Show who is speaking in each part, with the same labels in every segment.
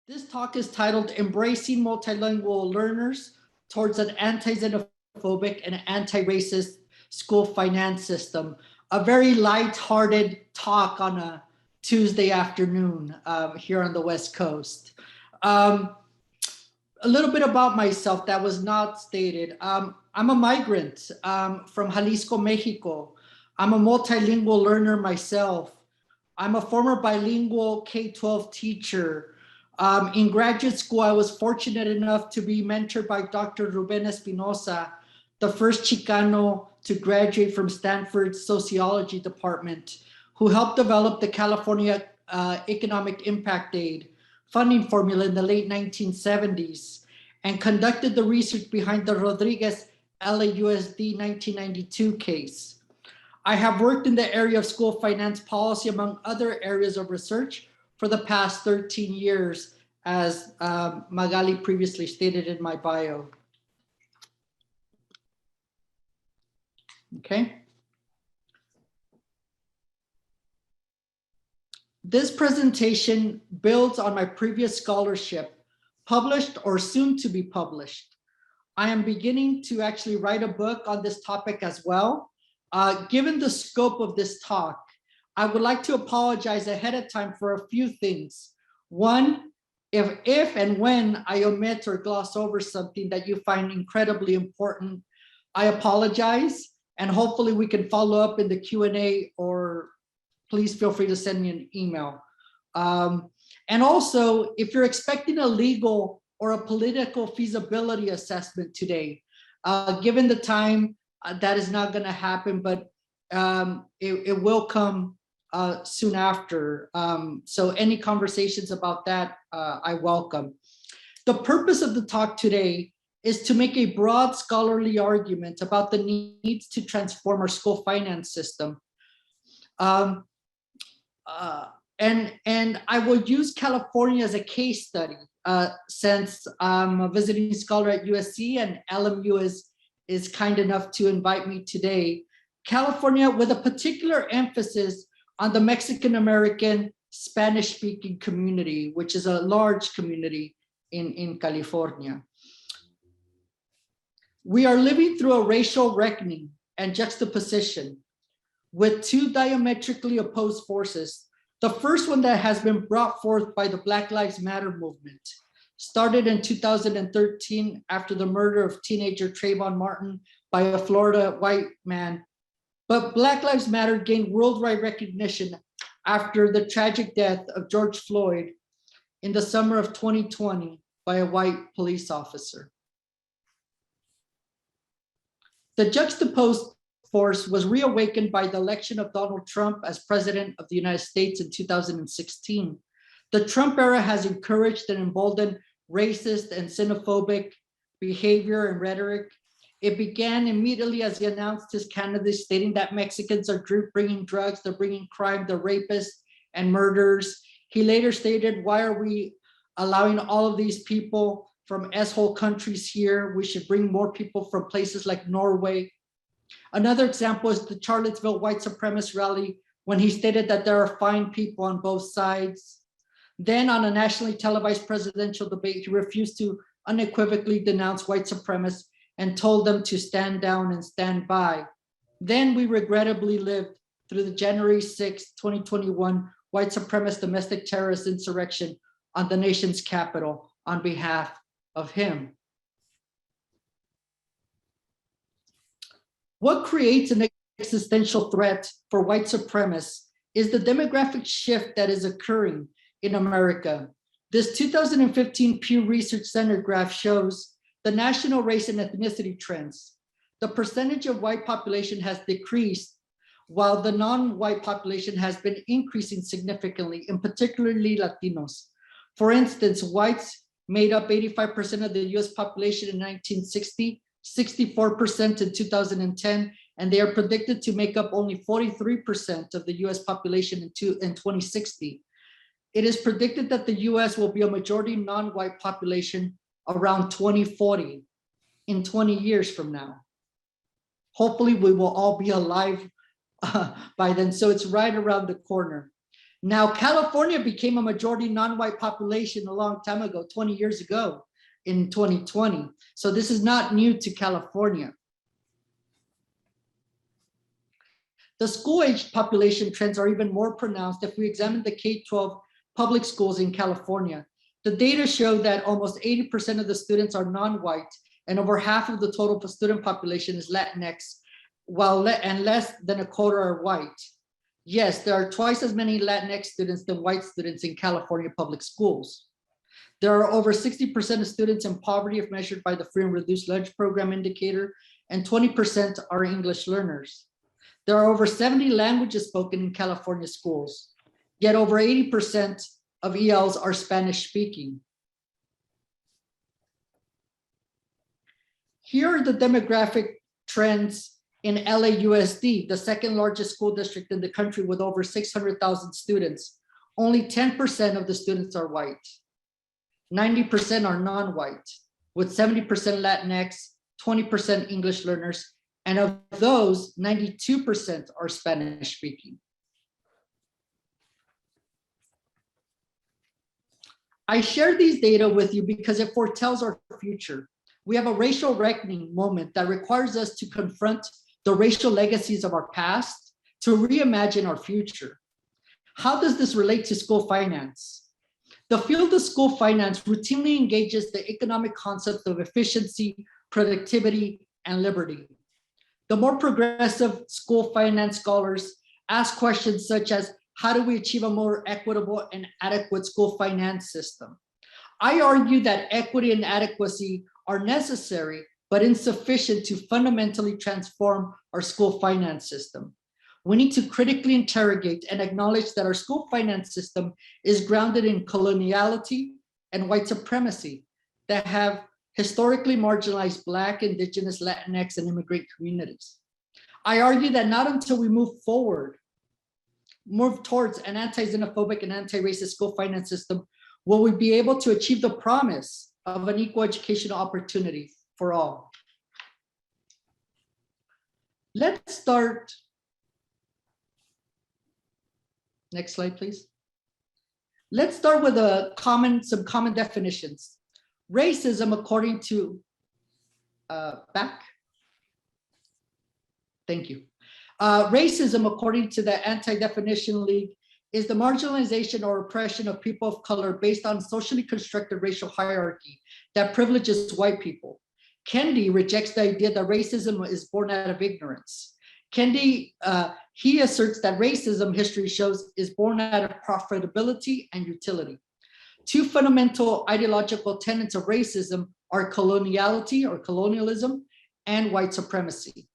Speaker 1: This talk is titled Embracing Multilingual Learners Towards an Anti-Xenophobic and Anti-Racist School Finance System. A very light-hearted talk on a Tuesday afternoon here on the West Coast. A little bit about myself that was not stated. I'm a migrant from Jalisco, Mexico. I'm a multilingual learner myself. I'm a former bilingual K-12 teacher. In graduate school, I was fortunate enough to be mentored by Dr. Ruben Espinosa, the first Chicano to graduate from Stanford's sociology department, who helped develop the California Economic Impact Aid funding formula in the late 1970s and conducted the research behind the Rodriguez LAUSD 1992 case. I have worked in the area of school finance policy, among other areas of research, for the past 13 years, as Magali previously stated in my bio. Okay. This presentation builds on my previous scholarship, published or soon to be published. I am beginning to actually write a book on this topic as well. Given the scope of this talk, I would like to apologize ahead of time for a few things. One, if and when I omit or gloss over something that you find incredibly important, I apologize, and hopefully we can follow up in the Q&A, or please feel free to send me an email. And also, if you're expecting a legal or a political feasibility assessment today, given the time, that is not going to happen, but it will come soon after. So any conversations about that, I welcome. The purpose of the talk today is to make a broad scholarly argument about the needs to transform our school finance system. And I will use California as a case study, since I'm a visiting scholar at USC and LMU is kind enough to invite me today. California, with a particular emphasis on the Mexican-American Spanish-speaking community, which is a large community in California. We are living through a racial reckoning and juxtaposition with two diametrically opposed forces. The first one that has been brought forth by the Black Lives Matter movement, started in 2013 after the murder of teenager Trayvon Martin by a Florida white man. But Black Lives Matter gained worldwide recognition after the tragic death of George Floyd in the summer of 2020 by a white police officer. The juxtaposed force was reawakened by the election of Donald Trump as president of the United States in 2016. The Trump era has encouraged and emboldened racist and xenophobic behavior and rhetoric. It began immediately as he announced his candidacy, stating that Mexicans are bringing drugs, they're bringing crime, they're rapists and murderers. He later stated, why are we allowing all of these people from S-hole countries here? We should bring more people from places like Norway. Another example is the Charlottesville white supremacist rally, when he stated that there are fine people on both sides. Then on a nationally televised presidential debate, he refused to unequivocally denounce white supremacists and told them to stand down and stand by. Then we regrettably lived through the January 6, 2021 white supremacist domestic terrorist insurrection on the nation's capital on behalf of him. What creates an existential threat for white supremacists is the demographic shift that is occurring in America. This 2015 Pew Research Center graph shows the national race and ethnicity trends. The percentage of white population has decreased, while the non-white population has been increasing significantly, in particularly Latinos. For instance, whites made up 85% of the US population in 1960, 64% in 2010, and they are predicted to make up only 43% of the US population in 2060. It is predicted that the US will be a majority non-white population around 2040, in 20 years from now. Hopefully we will all be alive by then, so it's right around the corner. Now, California became a majority non-white population a long time ago, 20 years ago in 2020. So this is not new to California. The school-aged population trends are even more pronounced if we examine the K-12 public schools in California. The data show that almost 80% of the students are non-white, and over half of the total student population is Latinx, and less than a quarter are white. Yes, there are twice as many Latinx students than white students in California public schools. There are over 60% of students in poverty if measured by the free and reduced lunch program indicator, and 20% are English learners. There are over 70 languages spoken in California schools, yet over 80% of ELs are Spanish speaking. Here are the demographic trends in LAUSD, the second largest school district in the country with over 600,000 students. Only 10% of the students are white. 90% are non-white, with 70% Latinx, 20% English learners, and of those, 92% are Spanish speaking. I share these data with you because it foretells our future. We have a racial reckoning moment that requires us to confront the racial legacies of our past, to reimagine our future. How does this relate to school finance? The field of school finance routinely engages the economic concept of efficiency, productivity, and liberty. The more progressive school finance scholars ask questions such as, how do we achieve a more equitable and adequate school finance system? I argue that equity and adequacy are necessary, but insufficient to fundamentally transform our school finance system. We need to critically interrogate and acknowledge that our school finance system is grounded in coloniality and white supremacy that have historically marginalized Black, Indigenous, Latinx, and immigrant communities. I argue that not until we move towards an anti-xenophobic and anti-racist school finance system will we be able to achieve the promise of an equal educational opportunity for all. Let's start. Next slide, please. Let's start with some common definitions. Racism, according to Thank you. Racism, according to the Anti-Definition League, is the marginalization or oppression of people of color based on socially constructed racial hierarchy that privileges white people. Kendi rejects the idea that racism is born out of ignorance. Kendi, he asserts that racism, history shows, is born out of profitability and utility. Two fundamental ideological tenets of racism are coloniality or colonialism and white supremacy.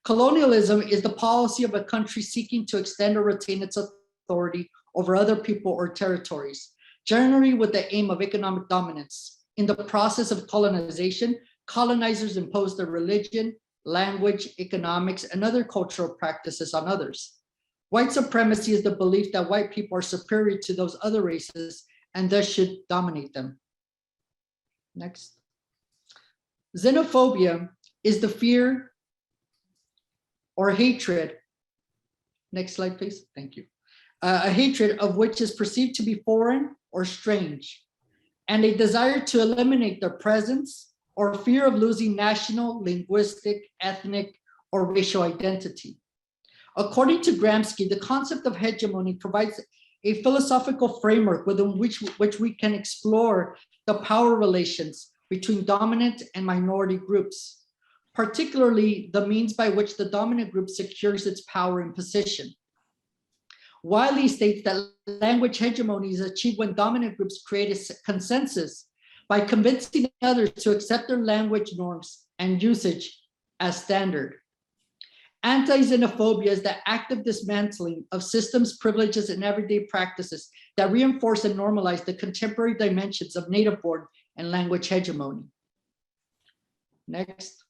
Speaker 1: Colonialism is the policy of a country seeking to extend or retain its authority over other people or territories, generally with the aim of economic dominance. In the process of colonization, colonizers impose their religion, language, economics, and other cultural practices on others. White supremacy is the belief that white people are superior to those other races and thus should dominate them. Next. Xenophobia is the fear or hatred. Next slide, please. Thank you. A hatred of which is perceived to be foreign or strange, and a desire to eliminate their presence or fear of losing national, linguistic, ethnic, or racial identity. According to Gramsci, the concept of hegemony provides a philosophical framework within which we can explore the power relations between dominant and minority groups, particularly the means by which the dominant group secures its power and position. Wiley states that language hegemony is achieved when dominant groups create a consensus by convincing others to accept their language norms and usage as standard. Anti-xenophobia is the active dismantling of systems, privileges, and everyday practices that reinforce and normalize the contemporary dimensions of native-born and language hegemony. Next.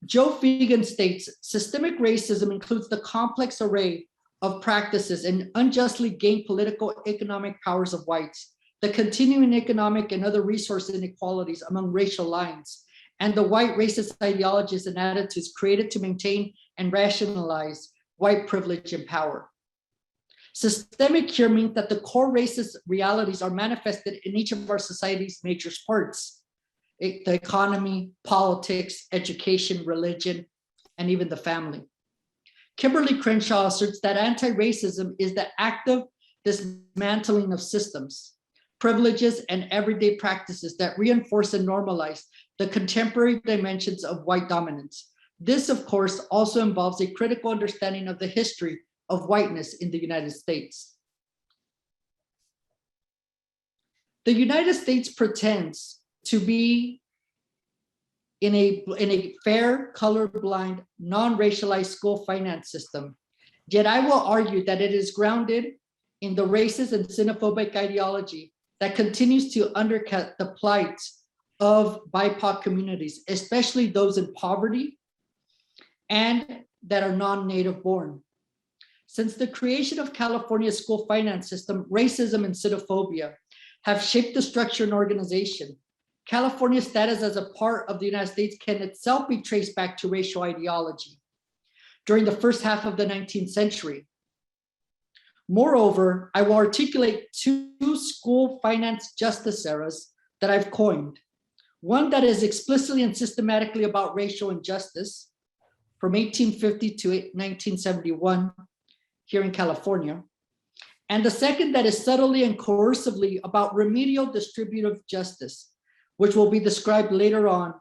Speaker 1: Joe Fegan states, systemic racism includes the complex array of practices and unjustly gained political economic powers of whites, the continuing economic and other resource inequalities among racial lines, and the white racist ideologies and attitudes created to maintain and rationalize white privilege and power. Systemic here means that the core racist realities are manifested in each of our society's major parts: the economy, politics, education, religion, and even the family. Kimberly Crenshaw asserts that anti-racism is the active dismantling of systems, privileges, and everyday practices that reinforce and normalize the contemporary dimensions of white dominance. This, of course, also involves a critical understanding of the history of whiteness in the United States. The United States pretends to be in a fair, colorblind, non-racialized school finance system. Yet I will argue that it is grounded in the racist and xenophobic ideology that continues to undercut the plight of BIPOC communities, especially those in poverty and that are non-native born. Since the creation of California's school finance system, racism and xenophobia have shaped the structure and organization. California's status as a part of the United States can itself be traced back to racial ideology during the first half of the 19th century. Moreover, I will articulate two school finance justice eras that I've coined. One that is explicitly and systematically about racial injustice from 1850 to 1971 here in California. And the second that is subtly and coercively about remedial distributive justice, which will be described later on.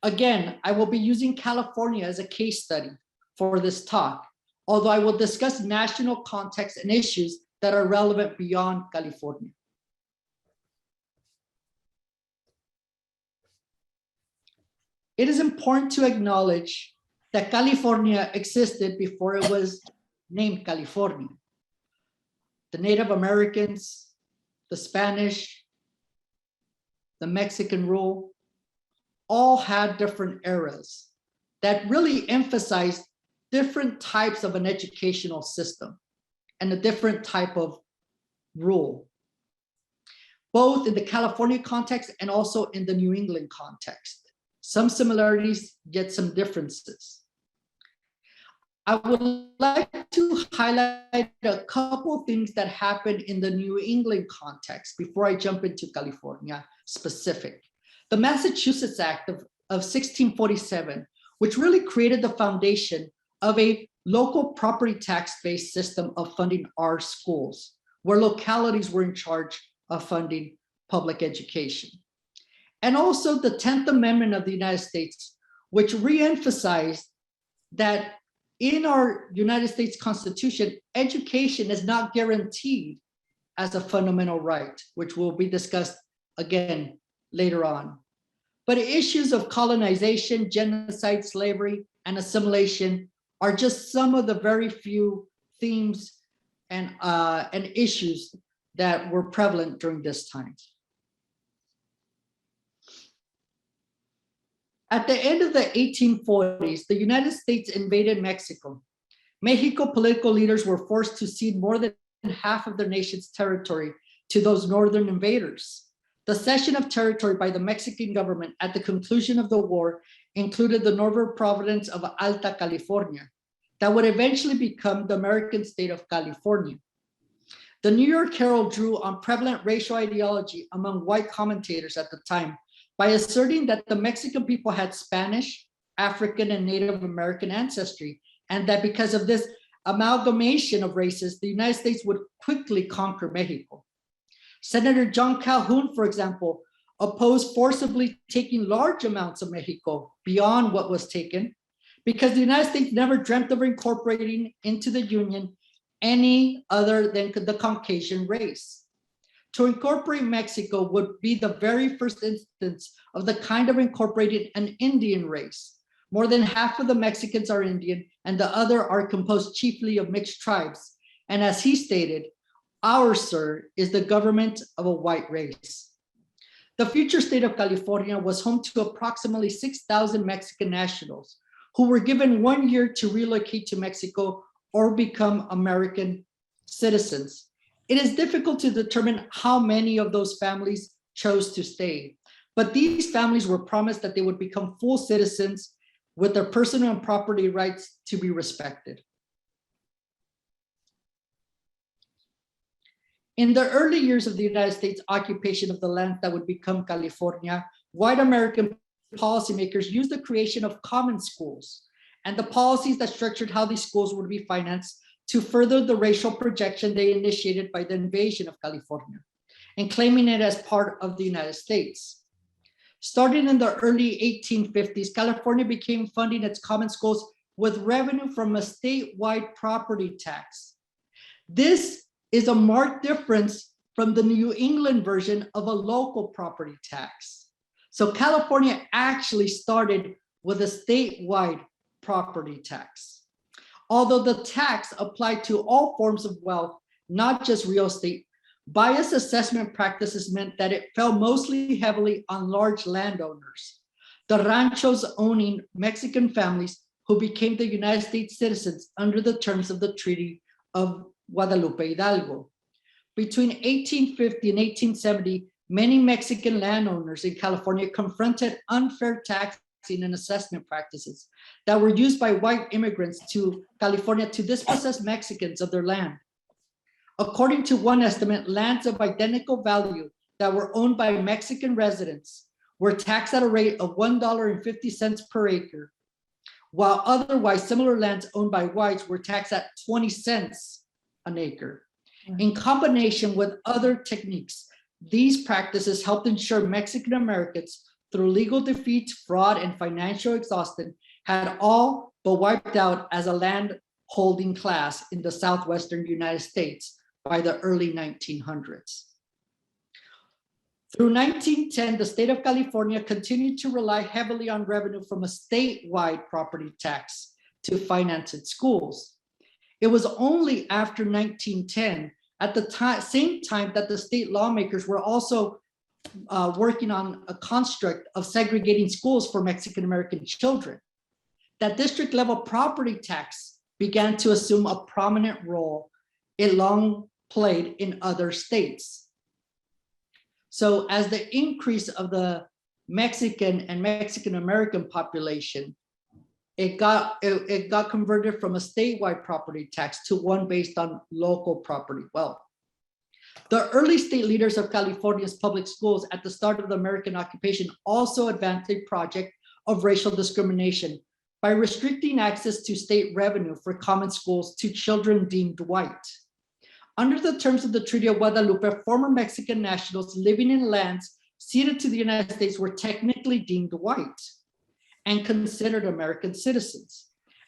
Speaker 1: Again, I will be using California as a case study for this talk, although I will discuss national context and issues that are relevant beyond California. It is important to acknowledge that California existed before it was named California. The Native Americans, the Spanish, the Mexican rule, all had different eras that really emphasized different types of an educational system and a different type of rule, both in the California context and also in the New England context. Some similarities, yet some differences. I would like to highlight a couple things that happened in the New England context before I jump into California specific. The Massachusetts Act of 1647, which really created the foundation of a local property tax-based system of funding our schools, where localities were in charge of funding public education. And also the 10th Amendment of the United States, which reemphasized that in our United States Constitution, education is not guaranteed as a fundamental right, which will be discussed again later on. But issues of colonization, genocide, slavery, and assimilation are just some of the very few themes and issues that were prevalent during this time. At the end of the 1840s, the United States invaded Mexico. Mexico political leaders were forced to cede more than half of their nation's territory to those northern invaders. The cession of territory by the Mexican government at the conclusion of the war included the northern province of Alta California, that would eventually become the American state of California. The New York Herald drew on prevalent racial ideology among white commentators at the time by asserting that the Mexican people had Spanish, African, and Native American ancestry, and that because of this amalgamation of races, the United States would quickly conquer Mexico. Senator John Calhoun, for example, opposed forcibly taking large amounts of Mexico beyond what was taken, because the United States never dreamt of incorporating into the Union any other than the Caucasian race. To incorporate Mexico would be the very first instance of the kind of incorporating an Indian race. More than half of the Mexicans are Indian, and the other are composed chiefly of mixed tribes. And as he stated, "Our, sir, is the government of a white race." The future state of California was home to approximately 6,000 Mexican nationals who were given 1 year to relocate to Mexico or become American citizens. It is difficult to determine how many of those families chose to stay, but these families were promised that they would become full citizens with their personal and property rights to be respected. In the early years of the United States occupation of the land that would become California, white American policymakers used the creation of common schools and the policies that structured how these schools would be financed to further the racial projection they initiated by the invasion of California and claiming it as part of the United States. Starting in the early 1850s, California began funding its common schools with revenue from a statewide property tax. This is a marked difference from the New England version of a local property tax. So California actually started with a statewide property tax. Although the tax applied to all forms of wealth, not just real estate, biased assessment practices meant that it fell mostly heavily on large landowners, the ranchos owning Mexican families who became the United States citizens under the terms of the Treaty of Guadalupe Hidalgo. Between 1850 and 1870, many Mexican landowners in California confronted unfair taxing and assessment practices that were used by white immigrants to California to dispossess Mexicans of their land. According to one estimate, lands of identical value that were owned by Mexican residents were taxed at a rate of $1.50 per acre, while otherwise similar lands owned by whites were taxed at 20 cents an acre. In combination with other techniques, these practices helped ensure Mexican Americans, through legal defeats, fraud, and financial exhaustion, had all but wiped out as a land holding class in the southwestern United States by the early 1900s. Through 1910, the state of California continued to rely heavily on revenue from a statewide property tax to finance its schools. It was only after 1910, at the same time that the state lawmakers were also working on a construct of segregating schools for Mexican American children, that district level property tax began to assume a prominent role it long played in other states. So as the increase of the Mexican and Mexican American population, it got converted from a statewide property tax to one based on local property wealth. The early state leaders of California's public schools at the start of the American occupation also advanced a project of racial discrimination by restricting access to state revenue for common schools to children deemed white. Under the terms of the Treaty of Guadalupe, former Mexican nationals living in lands ceded to the United States were technically deemed white and considered American citizens.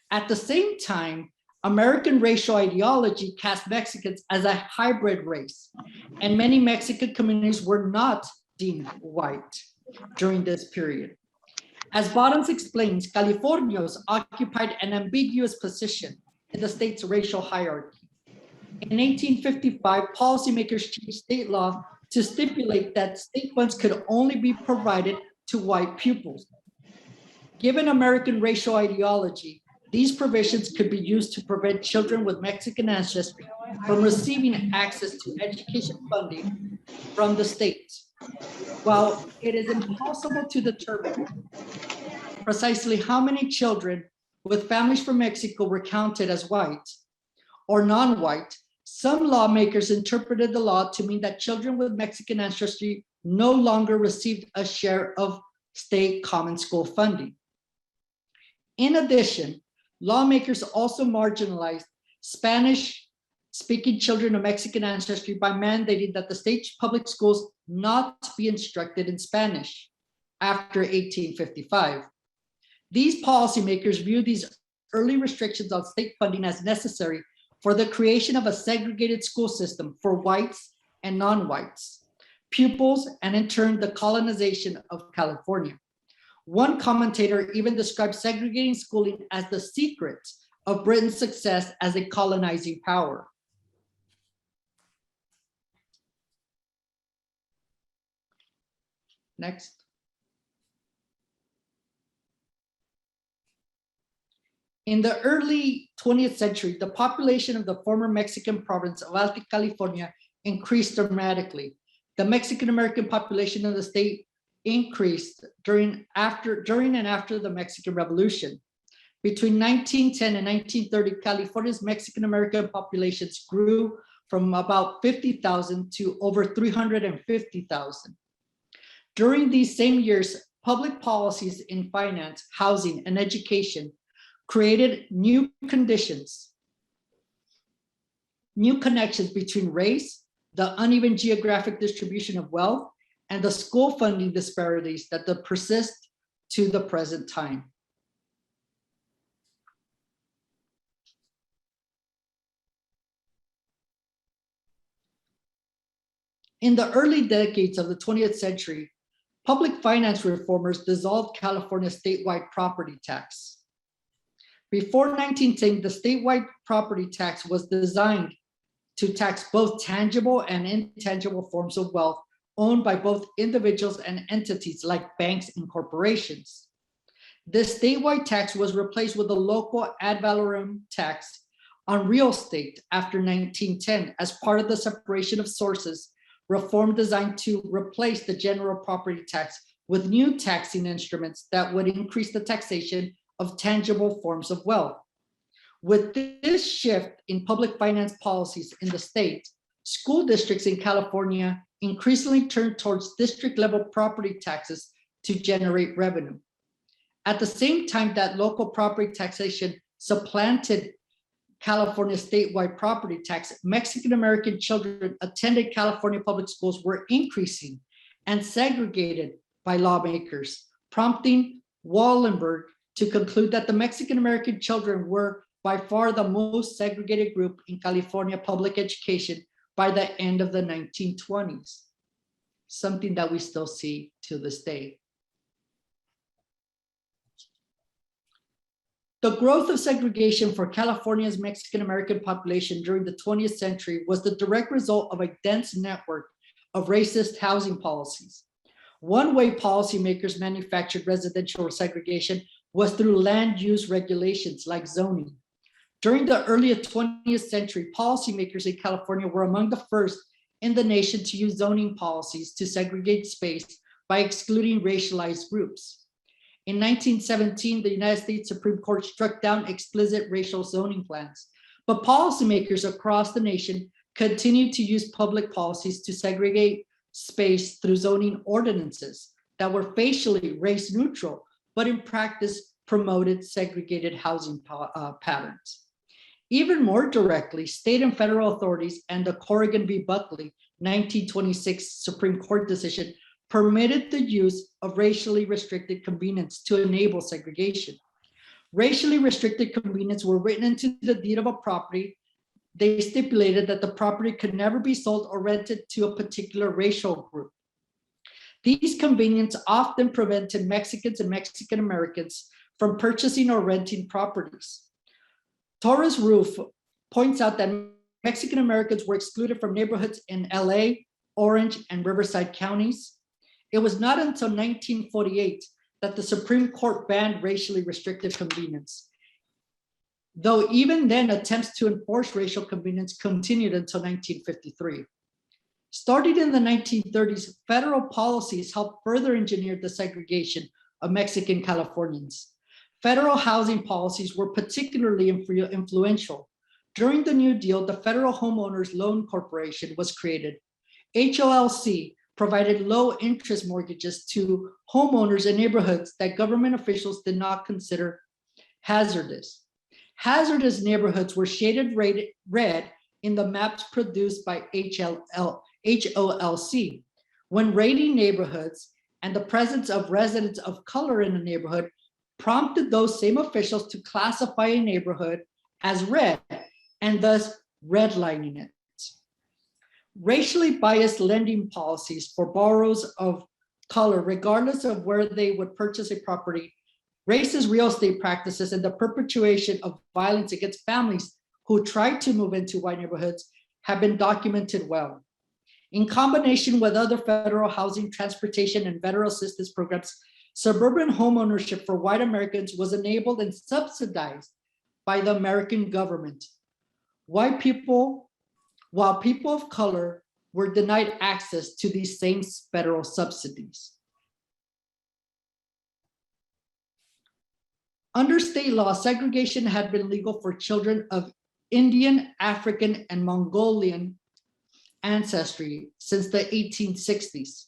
Speaker 1: At the same time, American racial ideology cast Mexicans as a hybrid race, and many Mexican communities were not deemed white during this period. As Bottoms explains, Californios occupied an ambiguous position in the state's racial hierarchy. In 1855, policymakers changed state law to stipulate that state funds could only be provided to white pupils. Given American racial ideology, these provisions could be used to prevent children with Mexican ancestry from receiving access to education funding from the state. While it is impossible to determine precisely how many children with families from Mexico were counted as white or non-white, some lawmakers interpreted the law to mean that children with Mexican ancestry no longer received a share of state common school funding. In addition, lawmakers also marginalized Spanish-speaking children of Mexican ancestry by mandating that the state public schools not be instructed in Spanish after 1855. These policymakers viewed these early restrictions on state funding as necessary for the creation of a segregated school system for whites and non-whites, pupils, and in turn, the colonization of California. One commentator even described segregating schooling as the secret of Britain's success as a colonizing power. Next. In the early 20th century, the population of the former Mexican province of Alta California increased dramatically. The Mexican American population of the state increased during and after the Mexican Revolution. Between 1910 and 1930, California's Mexican American populations grew from about 50,000 to over 350,000. During these same years, public policies in finance, housing, and education created new conditions, new connections between race, the uneven geographic distribution of wealth, and the school funding disparities that persist to the present time. In the early decades of the 20th century, public finance reformers dissolved California's statewide property tax. Before 1910, the statewide property tax was designed to tax both tangible and intangible forms of wealth owned by both individuals and entities like banks and corporations. This statewide tax was replaced with a local ad valorem tax on real estate after 1910 as part of the separation of sources reform designed to replace the general property tax with new taxing instruments that would increase the taxation of tangible forms of wealth. With this shift in public finance policies in the state, school districts in California increasingly turned towards district-level property taxes to generate revenue. At the same time that local property taxation supplanted California's statewide property tax, Mexican-American children attending California public schools were increasing and segregated by lawmakers, prompting Wallenberg to conclude that the Mexican-American children were by far the most segregated group in California public education by the end of the 1920s, something that we still see to this day. The growth of segregation for California's Mexican-American population during the 20th century was the direct result of a dense network of racist housing policies. One way policymakers manufactured residential segregation was through land use regulations like zoning. During the early 20th century, policymakers in California were among the first in the nation to use zoning policies to segregate space by excluding racialized groups. In 1917, the United States Supreme Court struck down explicit racial zoning plans, but policymakers across the nation continued to use public policies to segregate space through zoning ordinances that were facially race neutral, but in practice promoted segregated housing patterns. Even more directly, state and federal authorities and the Corrigan v. Buckley 1926 Supreme Court decision permitted the use of racially restricted convenience to enable segregation. Racially restricted convenience were written into the deed of a property. They stipulated that the property could never be sold or rented to a particular racial group. These conveniences often prevented Mexicans and Mexican Americans from purchasing or renting properties. Torres Roof points out that Mexican Americans were excluded from neighborhoods in LA, Orange, and Riverside counties. It was not until 1948 that the Supreme Court banned racially restrictive convenience, though even then attempts to enforce racial convenience continued until 1953. Starting in the 1930s, federal policies helped further engineer the segregation of Mexican Californians. Federal housing policies were particularly influential. During the New Deal, the Federal Homeowners Loan Corporation was created. HOLC provided low-interest mortgages to homeowners in neighborhoods that government officials did not consider hazardous. Hazardous neighborhoods were shaded red in the maps produced by HOLC. When rating neighborhoods and the presence of residents of color in a neighborhood prompted those same officials to classify a neighborhood as red and thus redlining it. Racially biased lending policies for borrowers of color, regardless of where they would purchase a property, racist real estate practices, and the perpetuation of violence against families who tried to move into white neighborhoods have been documented well. In combination with other federal housing, transportation, and federal assistance programs, suburban homeownership for white Americans was enabled and subsidized by the American government. While people of color were denied access to these same federal subsidies. Under state law, segregation had been legal for children of Indian, African, and Mongolian ancestry since the 1860s.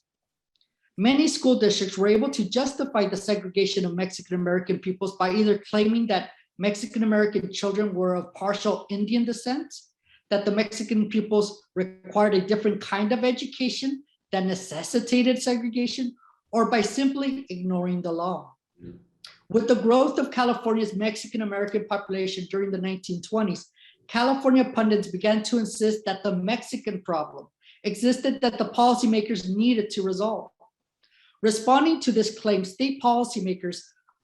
Speaker 1: Many school districts were able to justify the segregation of Mexican American pupils by either claiming that Mexican American children were of partial Indian descent, that the Mexican pupils required a different kind of education that necessitated segregation, or by simply ignoring the law. With the growth of California's Mexican American population during the 1920s, California pundits began to insist that the Mexican problem existed that the policymakers needed to resolve. Responding to this claim, state policymakers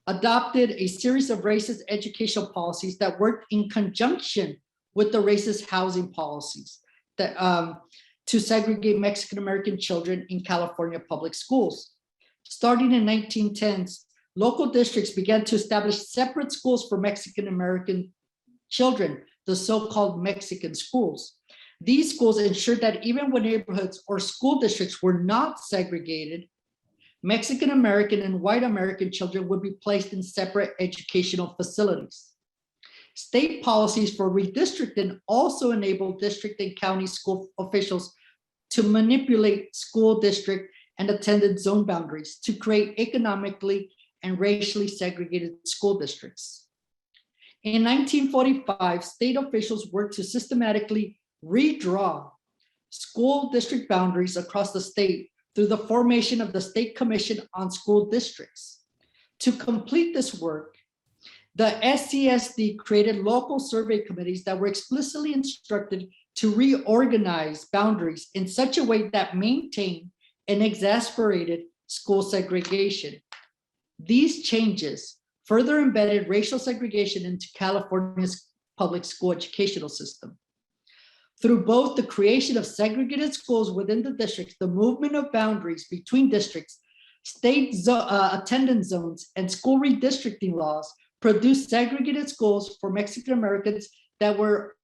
Speaker 1: adopted a series of racist educational policies that worked in conjunction with the racist housing policies that, to segregate Mexican American children in California public schools. Starting in 1910s, local districts began to establish separate schools for Mexican American children, the so-called Mexican schools. These schools ensured that even when neighborhoods or school districts were not segregated, Mexican American and white American children would be placed in separate educational facilities. State policies for redistricting also enabled district and county school officials to manipulate school district and attendance zone boundaries to create economically and racially segregated school districts. In 1945, state officials worked to systematically redraw school district boundaries across the state through the formation of the State Commission on School Districts. To complete this work, the SCSD created local survey committees that were explicitly instructed to reorganize boundaries in such a way that maintained and exasperated school segregation. These changes further embedded racial segregation into California's public school educational system. Through both the creation of segregated schools within the districts, the movement of boundaries between districts, state attendance zones, and school redistricting laws produced segregated schools for Mexican Americans that were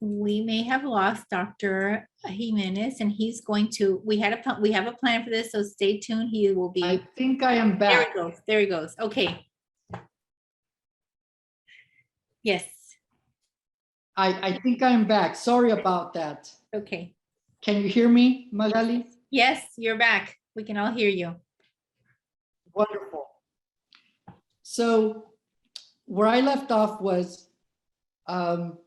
Speaker 2: we may have lost Dr. Jimenez, and he's going to, we have a plan for this, so stay tuned. He will be.
Speaker 1: I think I am
Speaker 2: There
Speaker 1: back.
Speaker 2: he goes. There he goes. Okay. Yes.
Speaker 1: I think I'm back. Sorry about that.
Speaker 2: Okay.
Speaker 1: Can you hear me, Magali?
Speaker 2: Yes, you're back. We can all hear you.
Speaker 1: Wonderful. So where I left off was the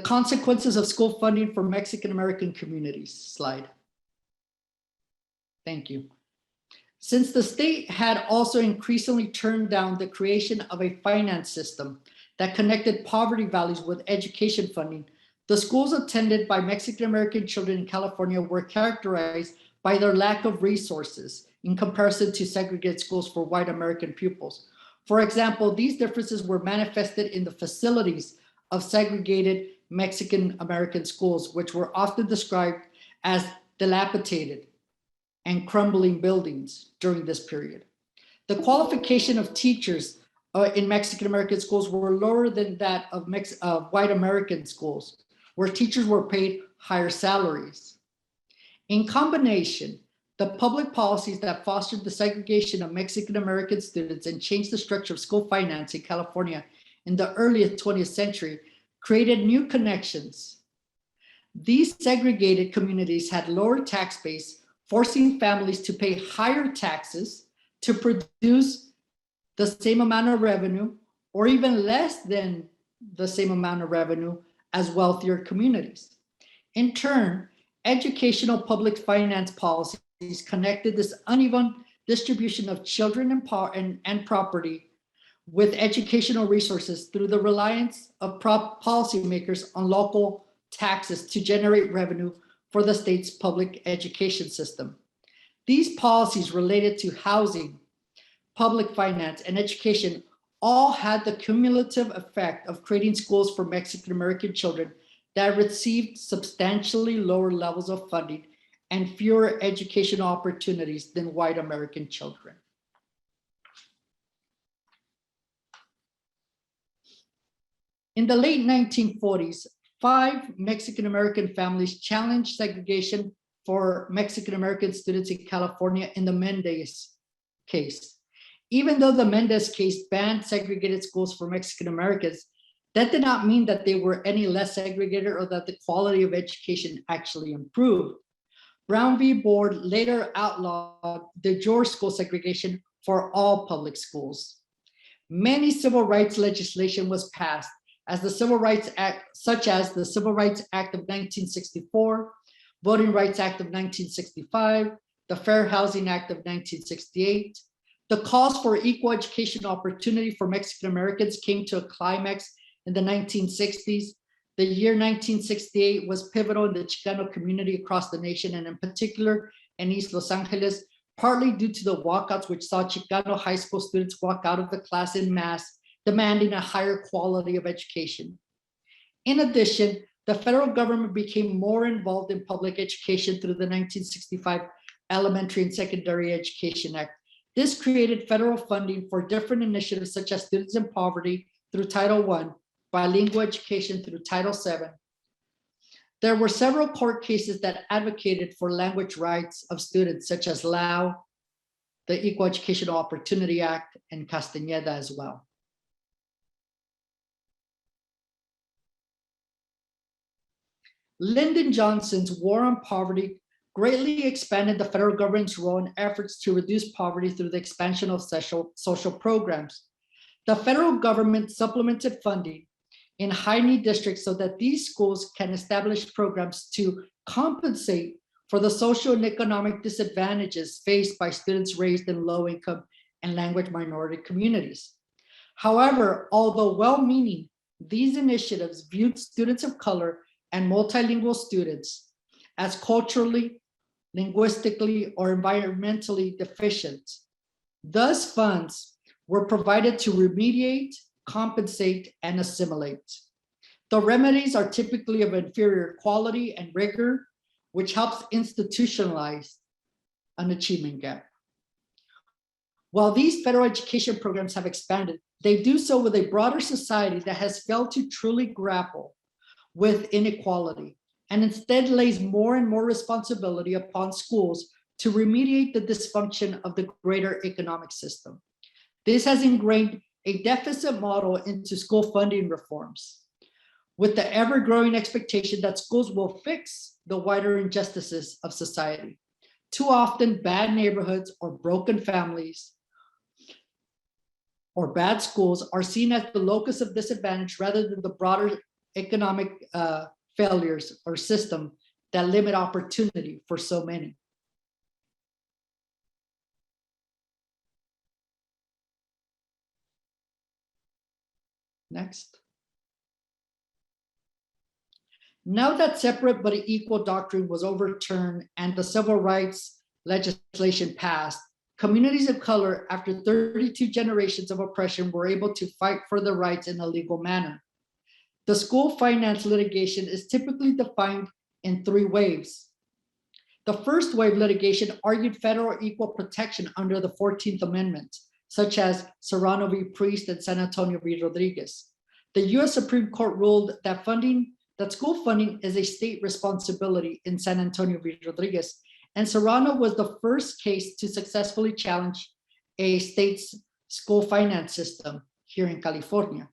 Speaker 1: consequences of school funding for Mexican American communities slide. Thank you. Since the state had also increasingly turned down the creation of a finance system that connected poverty values with education funding, the schools attended by Mexican American children in California were characterized by their lack of resources in comparison to segregated schools for white American pupils. For example, these differences were manifested in the facilities of segregated Mexican American schools, which were often described as dilapidated and crumbling buildings during this period. The qualification of teachers in Mexican American schools were lower than that of white American schools, where teachers were paid higher salaries. In combination, the public policies that fostered the segregation of Mexican American students and changed the structure of school finance in California in the early 20th century created new connections. These segregated communities had lower tax base, forcing families to pay higher taxes to produce the same amount of revenue or even less than the same amount of revenue as wealthier communities. In turn, educational public finance policies connected this uneven distribution of children and property with educational resources through the reliance of policymakers on local taxes to generate revenue for the state's public education system. These policies related to housing, public finance, and education all had the cumulative effect of creating schools for Mexican American children that received substantially lower levels of funding and fewer educational opportunities than white American children. In the late 1940s, 5 Mexican-American families challenged segregation for Mexican-American students in California in the Mendez case. Even though the Mendez case banned segregated schools for Mexican-Americans, that did not mean that they were any less segregated or that the quality of education actually improved. Brown v. Board later outlawed de jure school segregation for all public schools. Many civil rights legislation was passed, as the Civil Rights Act, such as the Civil Rights Act of 1964, Voting Rights Act of 1965, the Fair Housing Act of 1968. The calls for equal education opportunity for Mexican Americans came to a climax in the 1960s. The year 1968 was pivotal in the Chicano community across the nation, and in particular in East Los Angeles, partly due to the walkouts which saw Chicano high school students walk out of the class in mass, demanding a higher quality of education. In addition, the federal government became more involved in public education through the 1965 Elementary and Secondary Education Act. This created federal funding for different initiatives such as students in poverty through Title I, bilingual education through Title VII. There were several court cases that advocated for language rights of students, such as Lau, the Equal Education Opportunity Act, and Castellanos as well. Lyndon Johnson's War on Poverty greatly expanded the federal government's role in efforts to reduce poverty through the expansion of social programs. The federal government supplemented funding in high-need districts so that these schools can establish programs to compensate for the social and economic disadvantages faced by students raised in low-income and language minority communities. However, although well-meaning, these initiatives viewed students of color and multilingual students as culturally, linguistically, or environmentally deficient. Thus, funds were provided to remediate, compensate, and assimilate. The remedies are typically of inferior quality and rigor, which helps institutionalize an achievement gap. While these federal education programs have expanded, they do so with a broader society that has failed to truly grapple with inequality, and instead lays more and more responsibility upon schools to remediate the dysfunction of the greater economic system. This has ingrained a deficit model into school funding reforms, with the ever-growing expectation that schools will fix the wider injustices of society. Too often, bad neighborhoods or broken families or bad schools are seen as the locus of disadvantage rather than the broader economic failures or system that limit opportunity for so many. Next. Now that separate but equal doctrine was overturned and the civil rights legislation passed, communities of color, after 32 generations of oppression, were able to fight for their rights in a legal manner. The school finance litigation is typically defined in 3 waves. The first wave litigation argued federal equal protection under the 14th Amendment, such as Serrano v. Priest and San Antonio v. Rodriguez. The US Supreme Court ruled that school funding is a state responsibility in San Antonio v. Rodriguez, and Serrano was the first case to successfully challenge a state's school finance system here in California.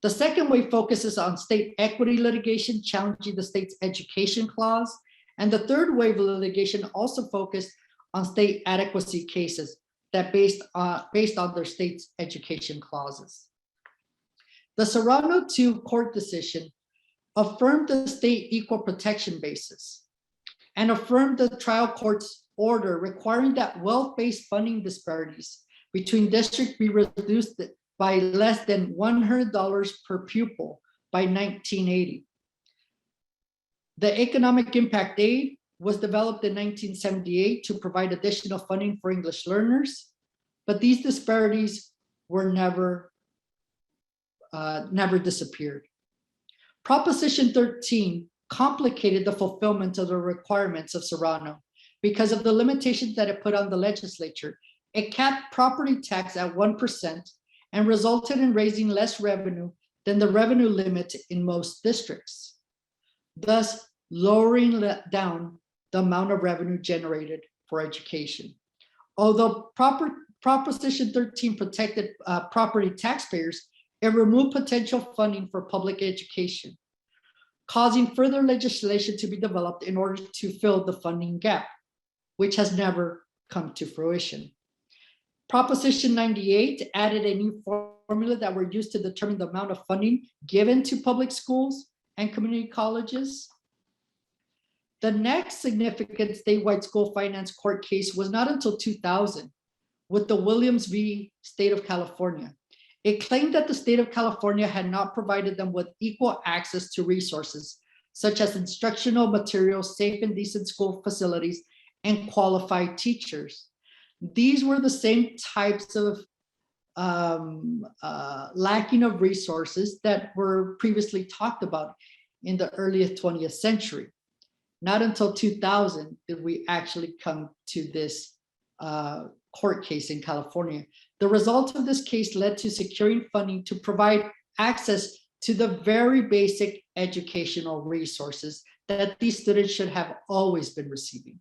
Speaker 1: The second wave focuses on state equity litigation, challenging the state's education clause. And the third wave of litigation also focused on state adequacy cases that based on their state's education clauses. The Serrano II court decision affirmed the state equal protection basis and affirmed the trial court's order requiring that wealth-based funding disparities between districts be reduced by less than $100 per pupil by 1980. The Economic Impact Aid was developed in 1978 to provide additional funding for English learners, but these disparities were never disappeared. Proposition 13 complicated the fulfillment of the requirements of Serrano because of the limitations that it put on the legislature. It capped property tax at 1% and resulted in raising less revenue than the revenue limit in most districts, thus lowering down the amount of revenue generated for education. Although Proposition 13 protected property taxpayers, it removed potential funding for public education, causing further legislation to be developed in order to fill the funding gap, which has never come to fruition. Proposition 98 added a new formula that were used to determine the amount of funding given to public schools and community colleges. The next significant statewide school finance court case was not until 2000 with the Williams v. State of California. It claimed that the state of California had not provided them with equal access to resources, such as instructional materials, safe and decent school facilities, and qualified teachers. These were the same types of lacking of resources that were previously talked about in the earliest 20th century. Not until 2000 did we actually come to this court case in California. The result of this case led to securing funding to provide access to the very basic educational resources that these students should have always been receiving.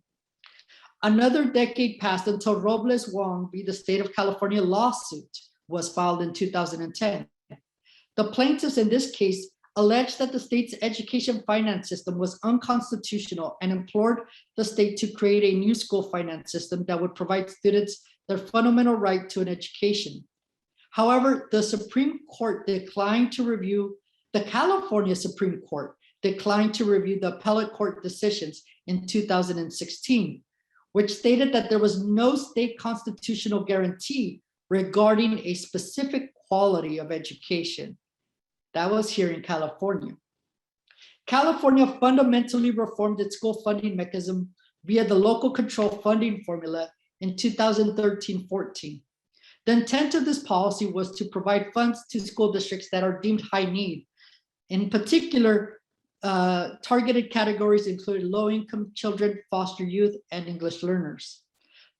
Speaker 1: Another decade passed until Robles Wong v. the State of California lawsuit was filed in 2010. The plaintiffs in this case alleged that the state's education finance system was unconstitutional and implored the state to create a new school finance system that would provide students their fundamental right to an education. However, the Supreme Court declined to review, the California Supreme Court declined to review the appellate court decisions in 2016, which stated that there was no state constitutional guarantee regarding a specific quality of education. That was here in California. California fundamentally reformed its school funding mechanism via the local control funding formula in 2013-14. The intent of this policy was to provide funds to school districts that are deemed high need. In particular, targeted categories included low-income children, foster youth, and English learners.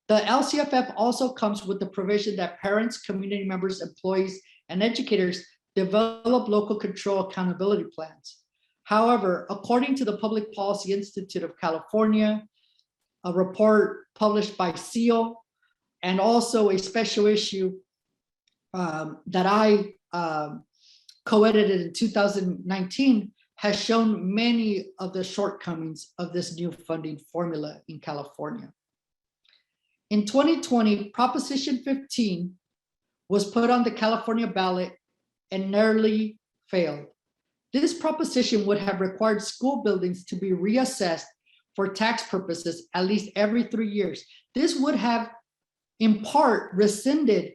Speaker 1: The LCFF also comes with the provision that parents, community members, employees, and educators develop local control accountability plans. However, according to the Public Policy Institute of California, a report published by CEEL, and also a special issue that I co-edited in 2019, has shown many of the shortcomings of this new funding formula in California. In 2020, Proposition 15 was put on the California ballot and narrowly failed. This proposition would have required school buildings to be reassessed for tax purposes at least every 3 years. This would have, in part, rescinded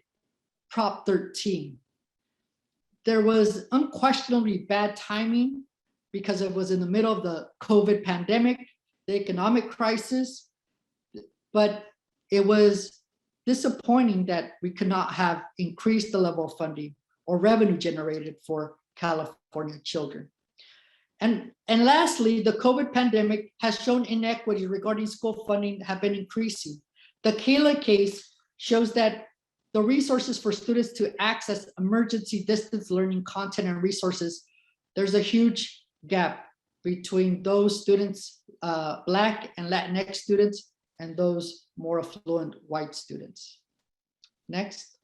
Speaker 1: Prop 13. There was unquestionably bad timing because it was in the middle of the COVID pandemic, the economic crisis, but it was disappointing that we could not have increased the level of funding or revenue generated for California children. And lastly, the COVID pandemic has shown inequity regarding school funding have been increasing. The Kayla case shows that the resources for students to access emergency distance learning content and resources, there's a huge gap between those students, Black and Latinx students, and those more affluent white students. Next.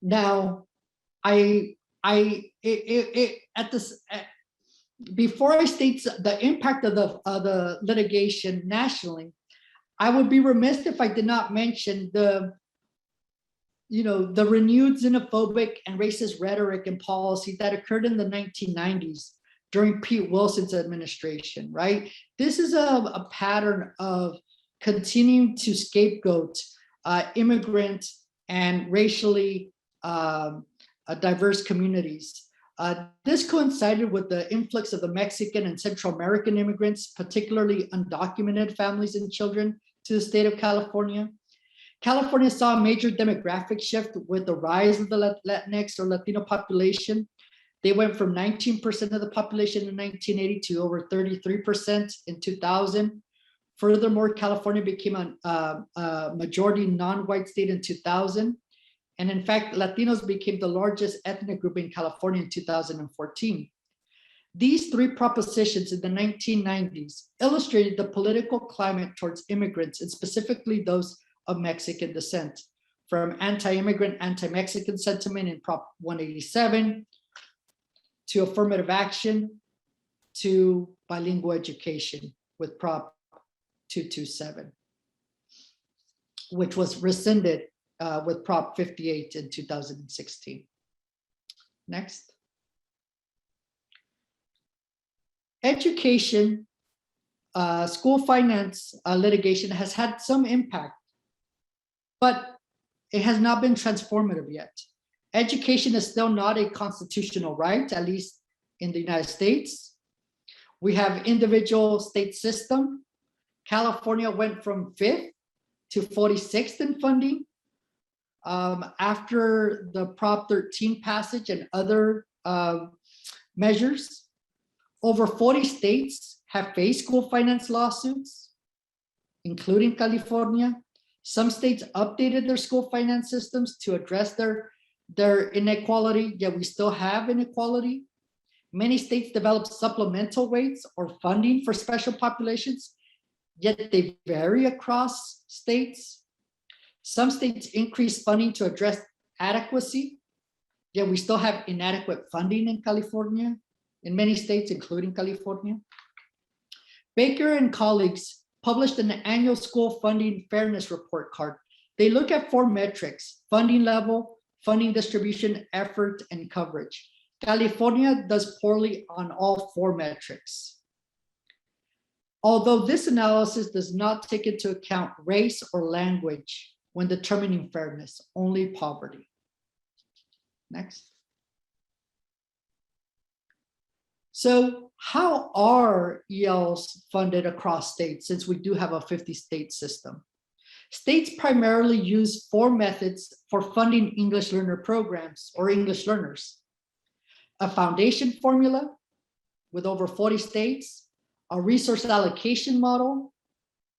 Speaker 1: Now, before I state the impact of the litigation nationally, I would be remiss if I did not mention the renewed xenophobic and racist rhetoric and policy that occurred in the 1990s during Pete Wilson's administration, right? This is a pattern of continuing to scapegoat immigrant and racially diverse communities. This coincided with the influx of the Mexican and Central American immigrants, particularly undocumented families and children, to the state of California. California saw a major demographic shift with the rise of the Latinx or Latino population. They went from 19% of the population in 1980 to over 33% in 2000. Furthermore, California became a majority non-white state in 2000. And in fact, Latinos became the largest ethnic group in California in 2014. These three propositions in the 1990s illustrated the political climate towards immigrants, and specifically those of Mexican descent, from anti-immigrant, anti-Mexican sentiment in Prop 187 to affirmative action to bilingual education with Prop 227, which was rescinded with Prop 58 in 2016. Next. Education, school finance litigation has had some impact, but it has not been transformative yet. Education is still not a constitutional right, at least in the United States. We have individual state system. California went from 5th to 46th in funding after the Prop 13 passage and other measures. Over 40 states have faced school finance lawsuits, including California. Some states updated their school finance systems to address their inequality, yet we still have inequality. Many states developed supplemental rates or funding for special populations, yet they vary across states. Some states increase funding to address adequacy, yet we still have inadequate funding in California, in many states, including California. Baker and colleagues published an annual school funding fairness report card. They look at 4 metrics: funding level, funding distribution, effort, and coverage. California does poorly on all 4 metrics. Although this analysis does not take into account race or language when determining fairness, only poverty. Next. So how are ELs funded across states, since we do have a 50-state system? States primarily use 4 methods for funding English learner programs or English learners: a foundation formula with over 40 states, a resource allocation model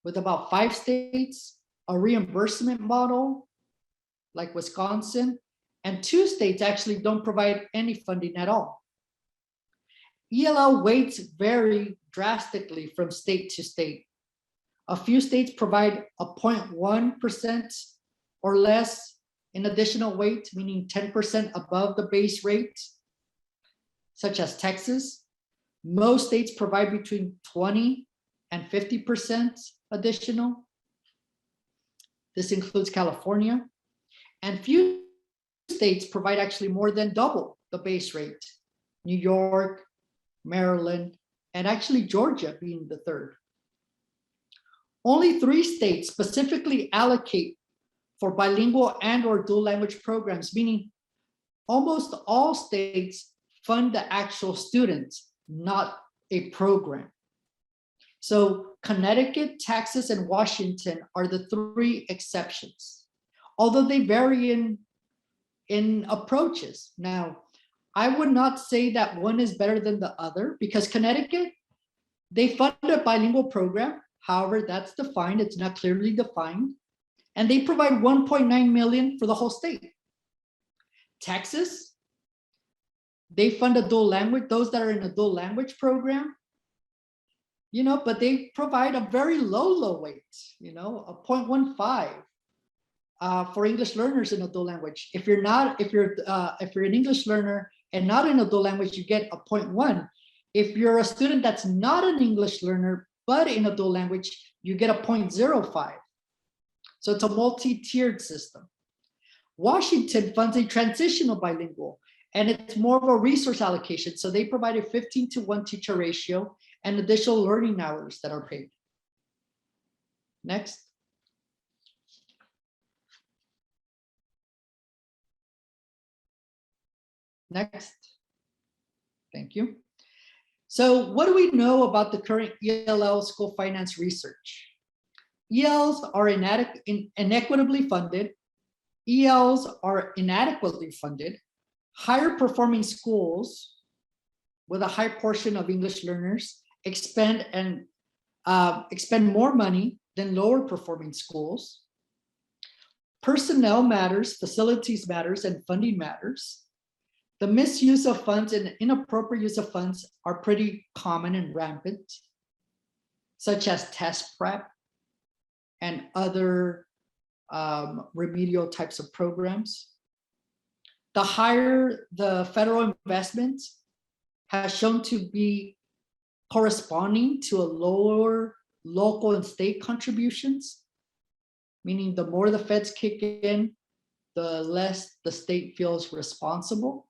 Speaker 1: with about 5 states, a reimbursement model like Wisconsin, and 2 states actually don't provide any funding at all. ELL weights vary drastically from state to state. A few states provide a 0.1% or less in additional weight, meaning 10% above the base rate, such as Texas. Most states provide between 20 and 50% additional. This includes California. And few states provide actually more than double the base rate: New York, Maryland, and actually Georgia being the 3rd. Only 3 states specifically allocate for bilingual and or dual language programs, meaning almost all states fund the actual students, not a program. So Connecticut, Texas, and Washington are the 3 exceptions, although they vary in approaches. Now, I would not say that one is better than the other, because Connecticut, they fund a bilingual program. However, that's defined, it's not clearly defined. And they provide 1.9 million for the whole state. Texas, they fund a dual language, those that are in a dual language program, but they provide a very low weight, a 0.15 for English learners in a dual language. If you're an English learner and not in a dual language, you get a 0.1. If you're a student that's not an English learner, but in a dual language, you get a 0.05. So it's a multi-tiered system. Washington funds a transitional bilingual, and it's more of a resource allocation. So they provide a 15-to-1 teacher ratio and additional learning hours that are paid. Next. Next. Thank you. So what do we know about the current ELL school finance research? ELs are inequitably funded. ELs are inadequately funded. Higher performing schools with a high portion of English learners expend more money than lower performing schools. Personnel matters, facilities matters, and funding matters. The misuse of funds and inappropriate use of funds are pretty common and rampant, such as test prep and other remedial types of programs. The higher the federal investment has shown to be corresponding to a lower local and state contributions, meaning the more the feds kick in, the less the state feels responsible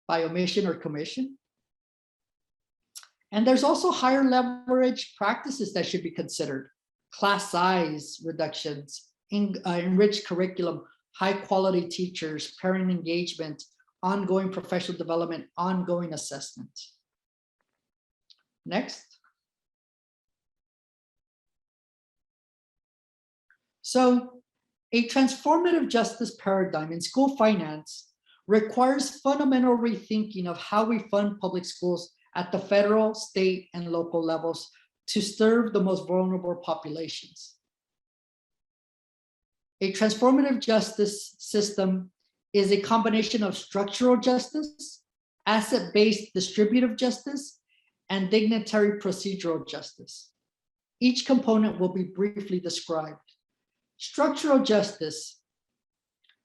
Speaker 1: by omission or commission. And there's also higher leverage practices that should be considered. Class size reductions, enriched curriculum, high quality teachers, parent engagement, ongoing professional development, ongoing assessment. Next. So a transformative justice paradigm in school finance requires fundamental rethinking of how we fund public schools at the federal, state, and local levels to serve the most vulnerable populations. A transformative justice system is a combination of structural justice, asset-based distributive justice, and dignitary procedural justice. Each component will be briefly described. Structural justice.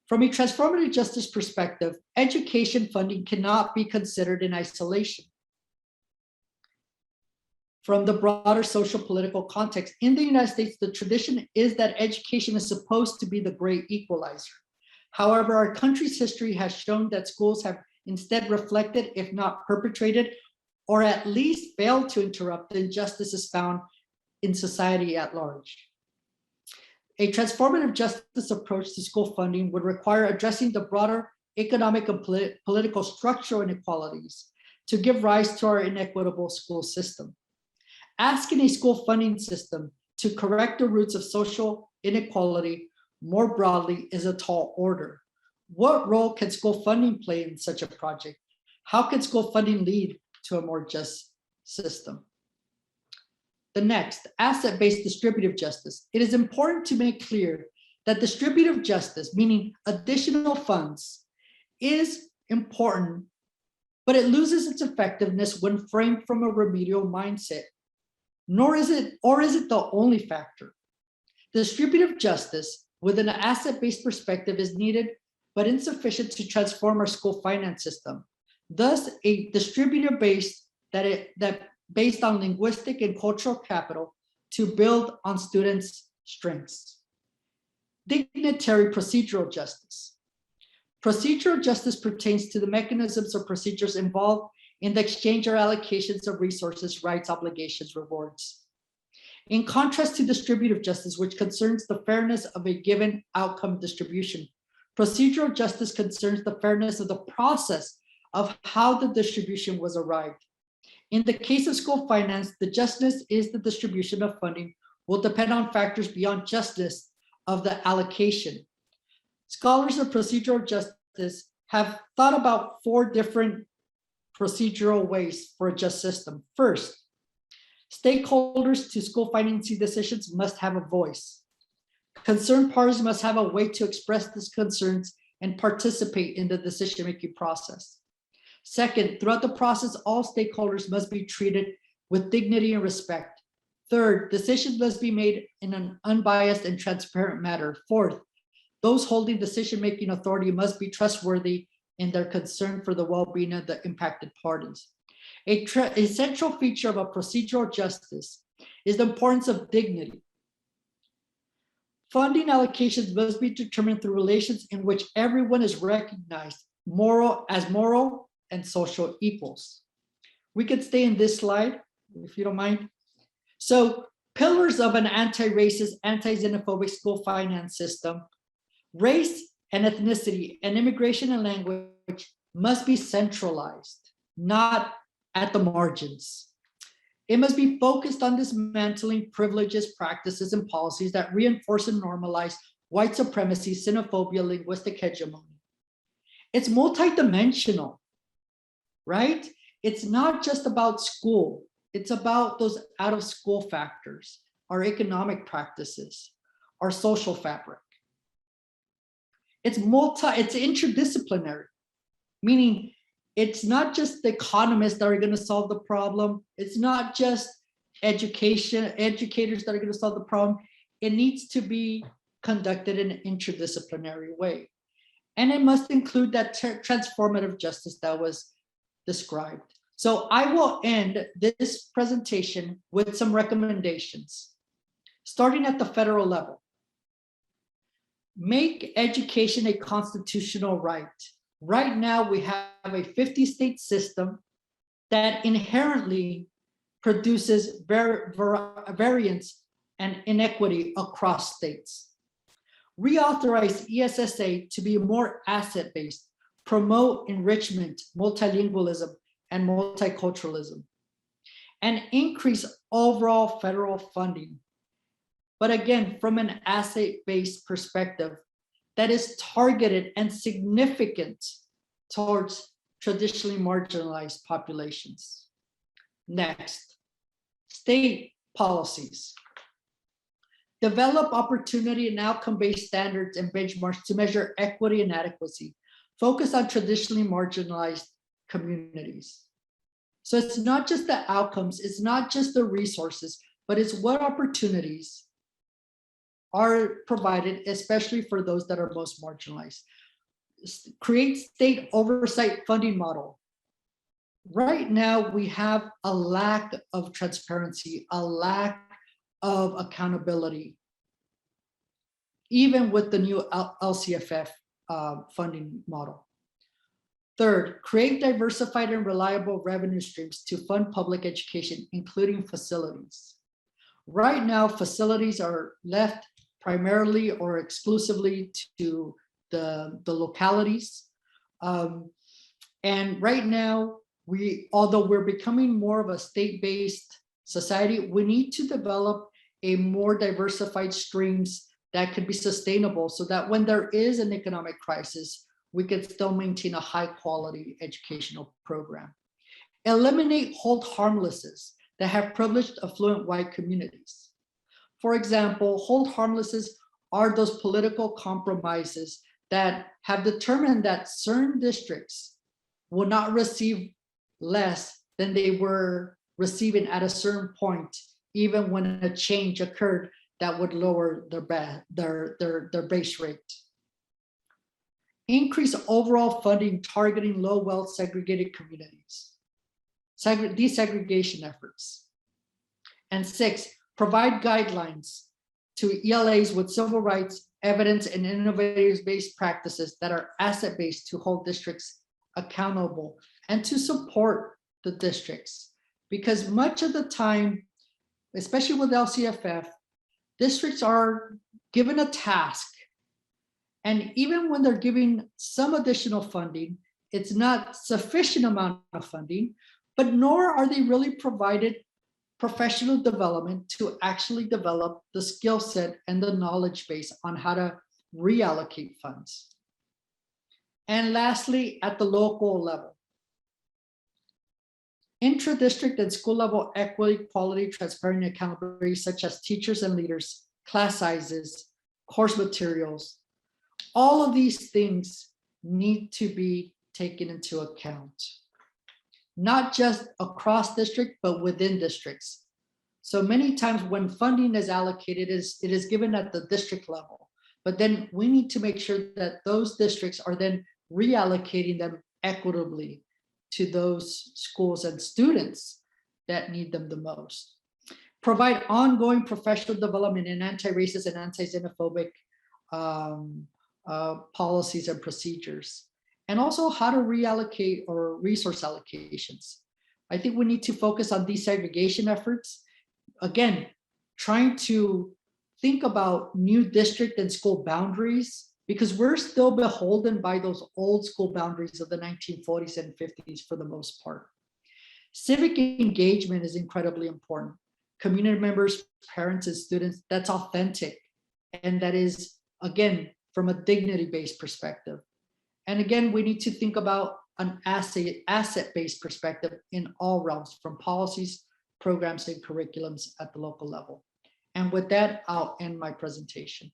Speaker 1: From a transformative justice perspective, education funding cannot be considered in isolation from the broader social political context. In the United States, the tradition is that education is supposed to be the great equalizer. However, our country's history has shown that schools have instead reflected, if not perpetrated, or at least failed to interrupt the injustices found in society at large. A transformative justice approach to school funding would require addressing the broader economic and political structural inequalities to give rise to our inequitable school system. Asking a school funding system to correct the roots of social inequality more broadly is a tall order. What role can school funding play in such a project? How can school funding lead to a more just system? The next, asset-based distributive justice. It is important to make clear that distributive justice, meaning additional funds, is important, but it loses its effectiveness when framed from a remedial mindset. Nor is it the only factor. Distributive justice with an asset-based perspective is needed, but insufficient to transform our school finance system. Thus, a distributive base that based on linguistic and cultural capital to build on students' strengths. Dignitary procedural justice. Procedural justice pertains to the mechanisms or procedures involved in the exchange or allocations of resources, rights, obligations, rewards. In contrast to distributive justice, which concerns the fairness of a given outcome distribution, procedural justice concerns the fairness of the process of how the distribution was arrived. In the case of school finance, the justness is the distribution of funding will depend on factors beyond justness of the allocation. Scholars of procedural justice have thought about 4 different procedural ways for a just system. First, stakeholders to school financing decisions must have a voice. Concerned parties must have a way to express these concerns and participate in the decision-making process. Second, throughout the process, all stakeholders must be treated with dignity and respect. Third, decisions must be made in an unbiased and transparent manner. Fourth, those holding decision-making authority must be trustworthy in their concern for the well-being of the impacted parties. A central feature of a procedural justice is the importance of dignity. Funding allocations must be determined through relations in which everyone is recognized as moral and social equals. We could stay in this slide, if you don't mind. So, pillars of an anti-racist, anti-xenophobic school finance system: race and ethnicity and immigration and language must be centralized, not at the margins. It must be focused on dismantling privileges, practices, and policies that reinforce and normalize white supremacy, xenophobia, linguistic hegemony. It's multidimensional, right? It's not just about school. It's about those out of school factors, our economic practices, our social fabric. It's interdisciplinary, meaning it's not just the economists that are going to solve the problem. It's not just educators that are going to solve the problem. It needs to be conducted in an interdisciplinary way. And it must include that transformative justice that was described. So I will end this presentation with some recommendations, starting at the federal level. Make education a constitutional right. Right now, we have a 50-state system that inherently produces variance and inequity across states. Reauthorize ESSA to be more asset-based, promote enrichment, multilingualism, and multiculturalism, and increase overall federal funding. But again, from an asset-based perspective, that is targeted and significant towards traditionally marginalized populations. Next, state policies. Develop opportunity and outcome-based standards and benchmarks to measure equity and adequacy. Focus on traditionally marginalized communities. So it's not just the outcomes, it's not just the resources, but it's what opportunities are provided, especially for those that are most marginalized. Create state oversight funding model. Right now, we have a lack of transparency, a lack of accountability, even with the new LCFF funding model. Third, create diversified and reliable revenue streams to fund public education, including facilities. Right now, facilities are left primarily or exclusively to the localities. And right now, although we're becoming more of a state-based society, we need to develop a more diversified streams that could be sustainable so that when there is an economic crisis, we could still maintain a high quality educational program. Eliminate hold harmlesses that have privileged affluent white communities. For example, hold harmlesses are those political compromises that have determined that certain districts will not receive less than they were receiving at a certain point, even when a change occurred that would lower their base rate. Increase overall funding targeting low wealth segregated communities. Desegregation efforts. And 6, provide guidelines to ELAs with civil rights, evidence, and innovative-based practices that are asset-based to hold districts accountable and to support the districts. Because much of the time, especially with LCFF, districts are given a task. And even when they're giving some additional funding, it's not sufficient amount of funding, but nor are they really provided professional development to actually develop the skill set and the knowledge base on how to reallocate funds. And lastly, at the local level, intra-district and school level equity, quality, transparency, and accountability, such as teachers and leaders, class sizes, course materials, all of these things need to be taken into account, not just across district, but within districts. So many times when funding is allocated, it is given at the district level, but then we need to make sure that those districts are then reallocating them equitably to those schools and students that need them the most. Provide ongoing professional development in anti-racist and anti-xenophobic policies and procedures, and also how to reallocate or resource allocations. I think we need to focus on desegregation efforts. Again, trying to think about new district and school boundaries, because we're still beholden by those old school boundaries of the 1940s and 50s for the most part. Civic engagement is incredibly important. Community members, parents, and students, that's authentic. And that is, again, from a dignity-based perspective. And again, we need to think about an asset-based perspective in all realms, from policies, programs, and curriculums at the local level. And with that, I'll end my presentation.